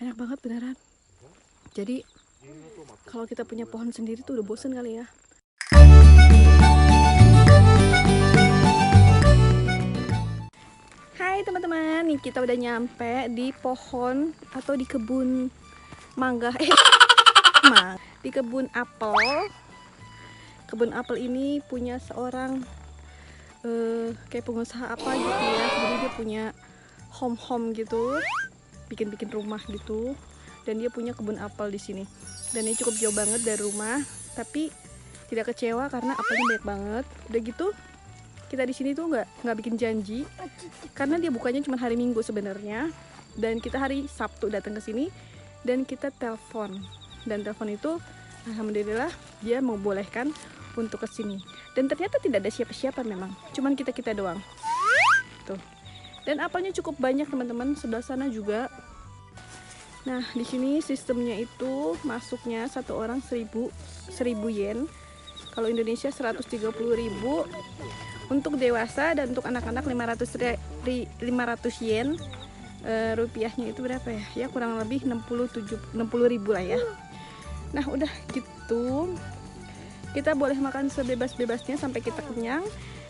Enak banget beneran. Jadi kalau kita punya pohon sendiri tuh udah bosen kali ya. Hai teman-teman, nih kita udah nyampe di pohon atau di kebun mangga, di kebun apel. Kebun apel ini punya seorang kayak pengusaha apa gitu ya. Jadi dia punya home gitu, bikin rumah gitu. Dan dia punya kebun apel di sini. Dan ini cukup jauh banget dari rumah, tapi tidak kecewa karena apelnya banyak banget. Udah gitu, kita di sini tuh nggak bikin janji, karena dia bukanya cuma hari Minggu sebenarnya. Dan kita hari Sabtu datang ke sini dan kita telepon. Dan telepon itu, alhamdulillah dia membolehkan untuk ke sini. Dan ternyata tidak ada siapa-siapa memang, cuman kita doang. Tuh. Dan apelnya cukup banyak teman-teman, sebelah sana juga. Nah, di sini sistemnya itu masuknya satu orang 1000 yen. Kalau Indonesia 130.000. Untuk dewasa dan untuk anak-anak 500 yen. Rupiahnya itu berapa ya? Ya kurang lebih 60.000 lah ya. Nah, udah gitu. Kita boleh makan sebebas-bebasnya sampai kita kenyang.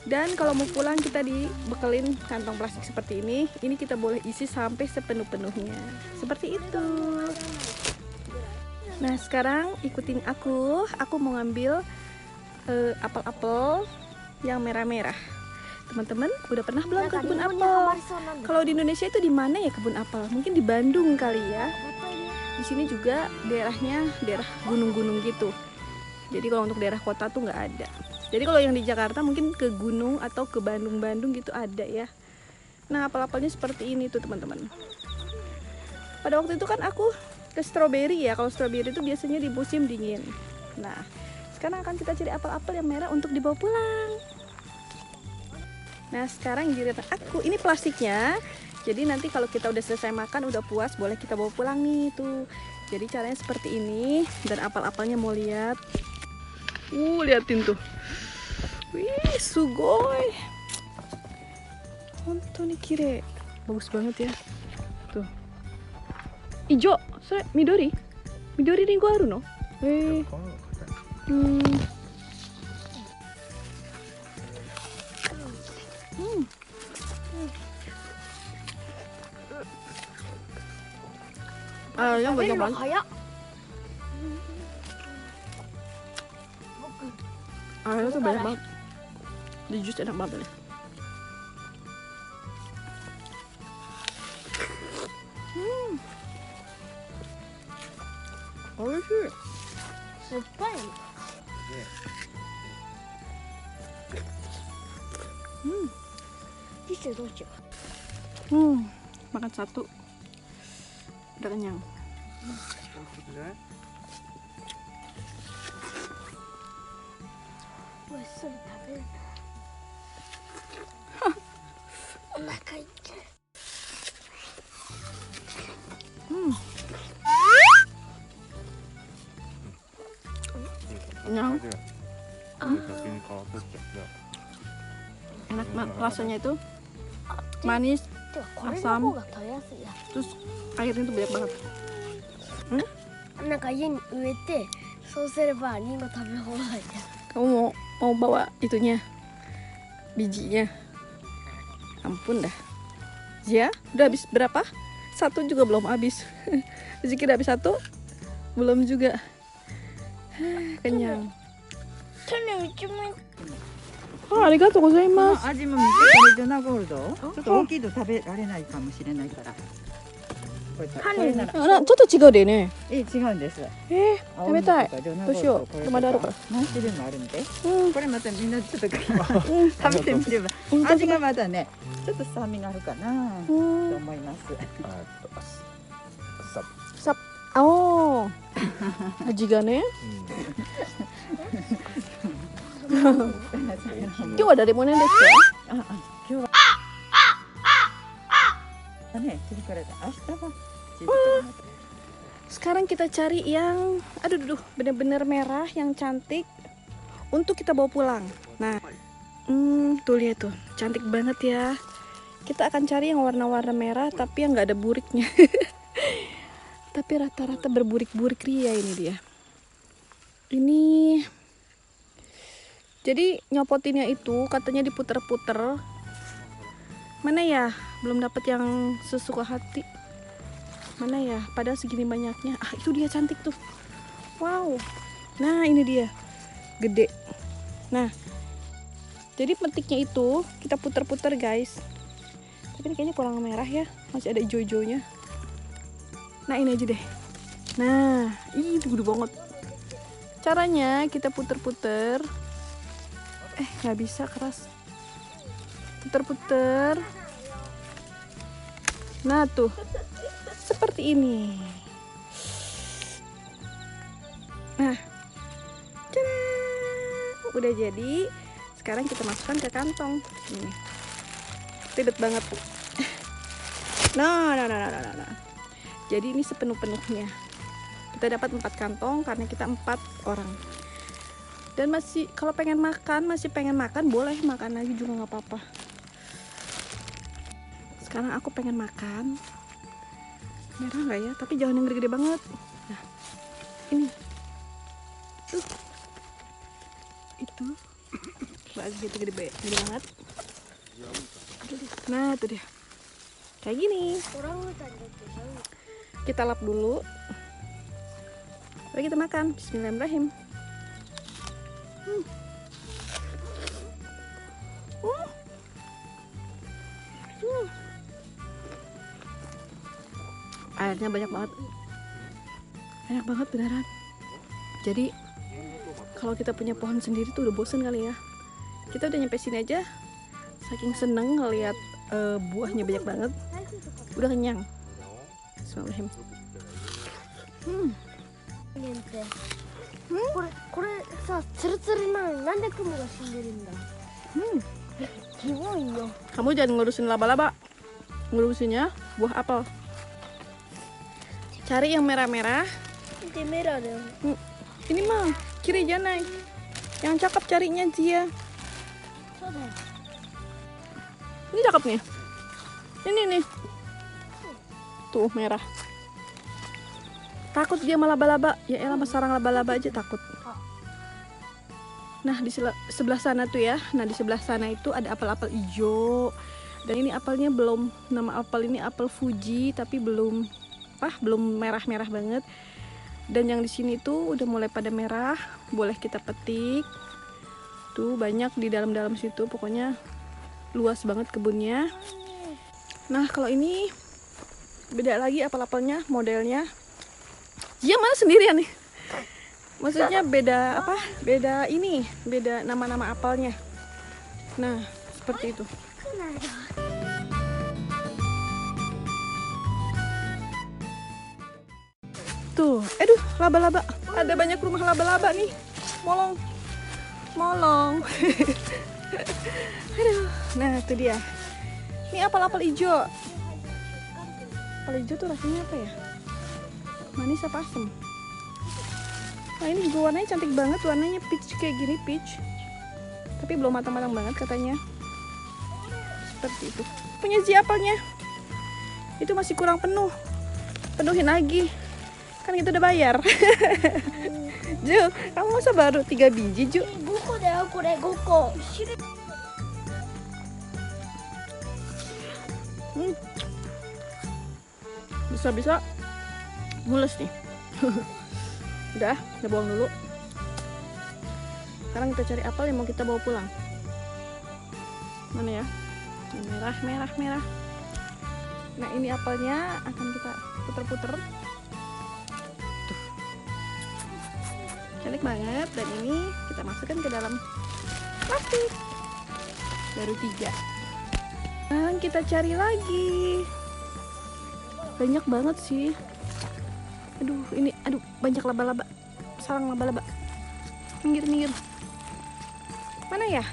Dan kalau mau pulang kita dibekelin kantong plastik seperti ini. Ini kita boleh isi sampai sepenuh-penuhnya. Seperti itu. Nah sekarang ikutin aku. Aku mau ngambil apel-apel yang merah-merah. Teman-teman udah pernah belum ke kebun apel? Kalau di Indonesia itu di mana ya kebun apel? Mungkin di Bandung kali ya. Di sini juga daerahnya daerah gunung-gunung gitu. Jadi kalau untuk daerah kota tuh nggak ada. Jadi kalau yang di Jakarta mungkin ke gunung atau ke Bandung gitu ada ya. Nah apel-apelnya seperti ini tuh teman-teman. Pada waktu itu kan aku ke stroberi ya. Kalau stroberi itu biasanya di musim dingin. Nah sekarang akan kita cari apel-apel yang merah untuk dibawa pulang. Nah sekarang giliran aku, ini plastiknya. Jadi nanti kalau kita udah selesai makan, udah puas, boleh kita bawa pulang nih tuh. Jadi caranya seperti ini. Dan apel-apelnya mau lihat. Liatin tuh. Wih, sugoi. Hontoni kirei. Bagus banget ya. Tuh. Ijo, sore midori. Midori ni gua aru no? Yang banyak banget. Airnya tuh banyak banget. Di jus enak banget nih. Oishii. Seppai. Tisu doce. Makan satu udah kenyang. Kenyang. Enak banget rasanya itu, manis, asam, terus airnya itu banyak banget. Kamu mau bawa itunya, bijinya? Ampun dah. Ya, udah habis berapa? Satu juga belum habis. Rizky udah habis satu, belum juga. Kenyang. Arigatou gozaimasu. 味も見て、これジョナゴールド。ちょっと大きいと食べられないかもしれないから。これなら。ちょっと違うでね。違うんです。食べたい。どうしよう。まだあるから。何種類もあるんで。これまたみんなちょっと食べてみれば、味がまだね、ちょっと酸味があるかなと思います。味がね。今日は誰もねですか？今日はね、jadi kalau明日は Sekarang kita cari yang bener-bener merah yang cantik untuk kita bawa pulang. Nah, tuh lihat tuh, cantik banget ya. Kita akan cari yang warna-warna merah tapi yang nggak ada buriknya. Tapi rata-rata berburik-burik ria ini dia. Ini jadi nyopotinnya itu katanya diputer-puter. Mana ya? Belum dapat yang sesuka hati. Mana ya? Padahal segini banyaknya. Ah, itu dia cantik tuh. Wow. Nah, ini dia. Gede. Nah, jadi petiknya itu kita puter-puter, guys. Tapi ini kayaknya kurang merah ya. Masih ada hijau-hijaunya. Nah, ini aja deh. Nah, itu gede banget. Caranya kita puter-puter. Nggak bisa, keras. Puter-puter. Nah, tuh. Seperti ini. Nah. Cadaa! Udah jadi. Sekarang kita masukkan ke kantong. Ini. Ribet banget. Nah. Jadi ini sepenuh-penuhnya. Kita dapat 4 kantong karena kita 4 orang. Dan masih kalau masih pengen makan, boleh makan lagi juga nggak apa-apa. Sekarang aku pengen makan. Merah nggak ya? Tapi jangan yang gede-gede banget. Nah, ini. Itu. Bagus gitu gede banget. Nah, itu dia. Kayak gini. Kita lap dulu. Lalu kita makan. Bismillahirrahmanirrahim. Airnya banyak banget. Enak banget beneran. Jadi kalau kita punya pohon sendiri tuh udah bosen kali ya. Kita udah nyampe sini aja. Saking seneng ngeliat buahnya banyak banget. Udah kenyang. Bismillahirrahmanirrahim. これさ、ツルツルなのになんで雲が死んでるんだ。キモいよ。 Kamu jangan ngurusin laba-laba. Ngurusinnya buah apel. Cari yang merah-merah. で、メラだよ。 Ini mah kiri janai. Yang cakep carinya Zia. そうだよ。 Ini cakep nih. Ini nih. Tuh merah. Takut dia sama laba-laba. Ya elah, sama sarang laba-laba aja takut. Nah, di sebelah sana tuh ya. Nah, di sebelah sana itu ada apel-apel hijau. Dan ini apelnya belum, nama apel ini apel Fuji, tapi belum merah-merah banget. Dan yang di sini tuh udah mulai pada merah, boleh kita petik. Tuh banyak di dalam-dalam situ, pokoknya luas banget kebunnya. Nah, kalau ini beda lagi apel-apelnya, modelnya. Dia mana sendirian nih? Maksudnya beda apa? Beda ini, beda nama-nama apelnya. Nah, seperti itu. Tuh, aduh, laba-laba. Ada banyak rumah laba-laba nih. Molong. Aduh, nah itu dia. Ini apel-apel hijau. Apel hijau tuh rasanya apa ya? Manis apa asem? Nah, ini juga warnanya cantik banget, warnanya peach kayak gini, peach. Tapi belum matang-matang banget katanya. Seperti itu. Punya Zia apelnya. Itu masih kurang penuh. Penuhin lagi. Kan kita udah bayar. Ju, kamu masa baru 3 biji, Ju? 5個だよ、これ5個。 Bisa-bisa mules nih. Udah buang dulu. Sekarang kita cari apel yang mau kita bawa pulang. Mana ya? Merah. Nah, ini apelnya akan kita puter-puter. Tuh. Cantik banget. Dan ini kita masukkan ke dalam plastik. Baru 3. Sekarang kita cari lagi. Banyak banget sih. Aduh, banyak laba-laba. Sarang laba-laba. Minggir. Mana ya?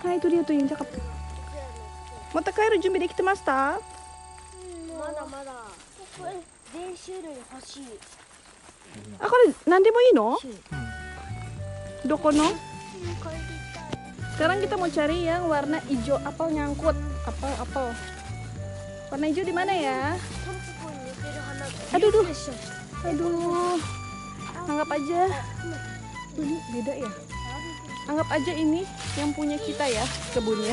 Nah, itu dia tuh yang cakep. Motakairu junbi dekitemasu? まだまだ。これ全種類欲しい。 Ah, kore nande mo ii no? Doko no? これでいったい。 Sekarang kita mau cari yang warna hijau apel nyangkut. Apel. Warna hijau di mana ya? トントン Aduh, duh. Aduh. Anggap aja. Ini beda ya. Anggap aja ini yang punya kita ya, kebunnya.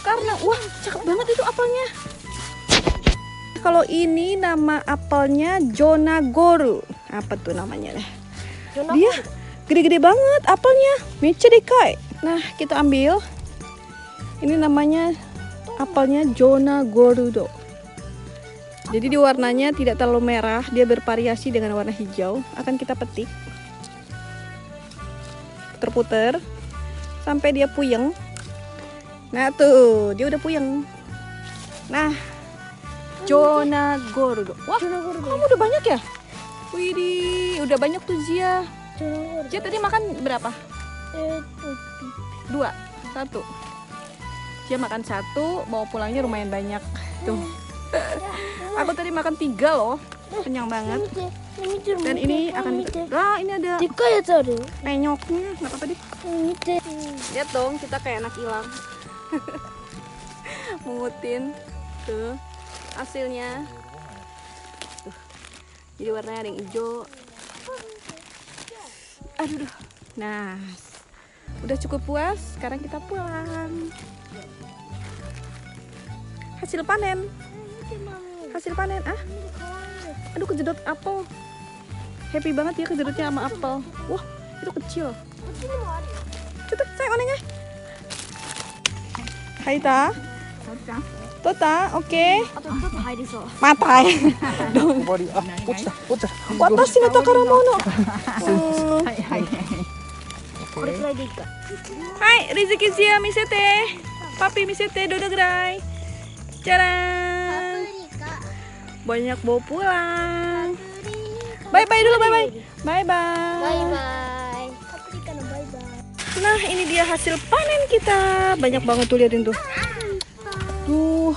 Karena wah, cakep banget itu apelnya. Kalau ini nama apelnya Jonagoru. Apa tuh namanya deh? Dia gede-gede banget apelnya. Meche dekai. Nah, kita ambil. Ini namanya apelnya Jonagoru do. Jadi di warnanya tidak terlalu merah, dia bervariasi dengan warna hijau. Akan kita petik. Puter-puter sampai dia puyeng. Nah tuh, dia udah puyeng. Nah, Jonagoru. Wah, kamu udah banyak ya? Widih, udah banyak tuh Zia. Zia tadi makan berapa? 2, 1. Zia makan 1, bawa pulangnya lumayan banyak. Tuh. Aku tadi makan 3 loh, kenyang banget. Dan ini akan ini ada penyoknya, nggak apa-apa deh. Lihat dong, kita kayak anak hilang. Mengutin tuh hasilnya. Tuh. Jadi warnanya ada yang hijau. Aduh. Nah, udah cukup puas. Sekarang kita pulang. Hasil panen. Hasil panen. Aduh, kejedot apel. Happy banget ya kejedotnya sama apel. Wah, itu kecil. Cepat, saya onengnya. Hai ta. Tota, oke. Mata ya. 終わり。あ、落ちた、落ちた。私の宝物。はいはいはい。これくらいでいいか。はい、Rizky Zia misete. Papi misete dodo gerai. Caran. Banyak bawa pulang. Bye bye dulu, bye bye. Bye bye. バイバイ。パプリカのバイバイ。 Nah, ini dia hasil panen kita. Banyak banget tuh, liatin tuh. Tuh,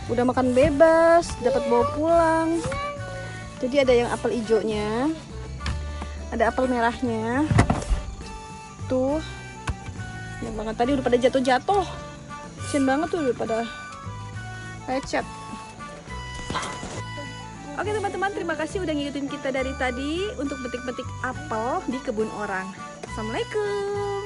udah makan bebas, dapat bawa pulang. Jadi ada yang apel hijaunya, ada apel merahnya. Tuh, yang banget tadi udah pada jatuh-jatuh. Kasian banget tuh, udah pada lecet. Oke teman-teman, terima kasih udah ngikutin kita dari tadi untuk petik-petik apel di kebun orang. Assalamualaikum.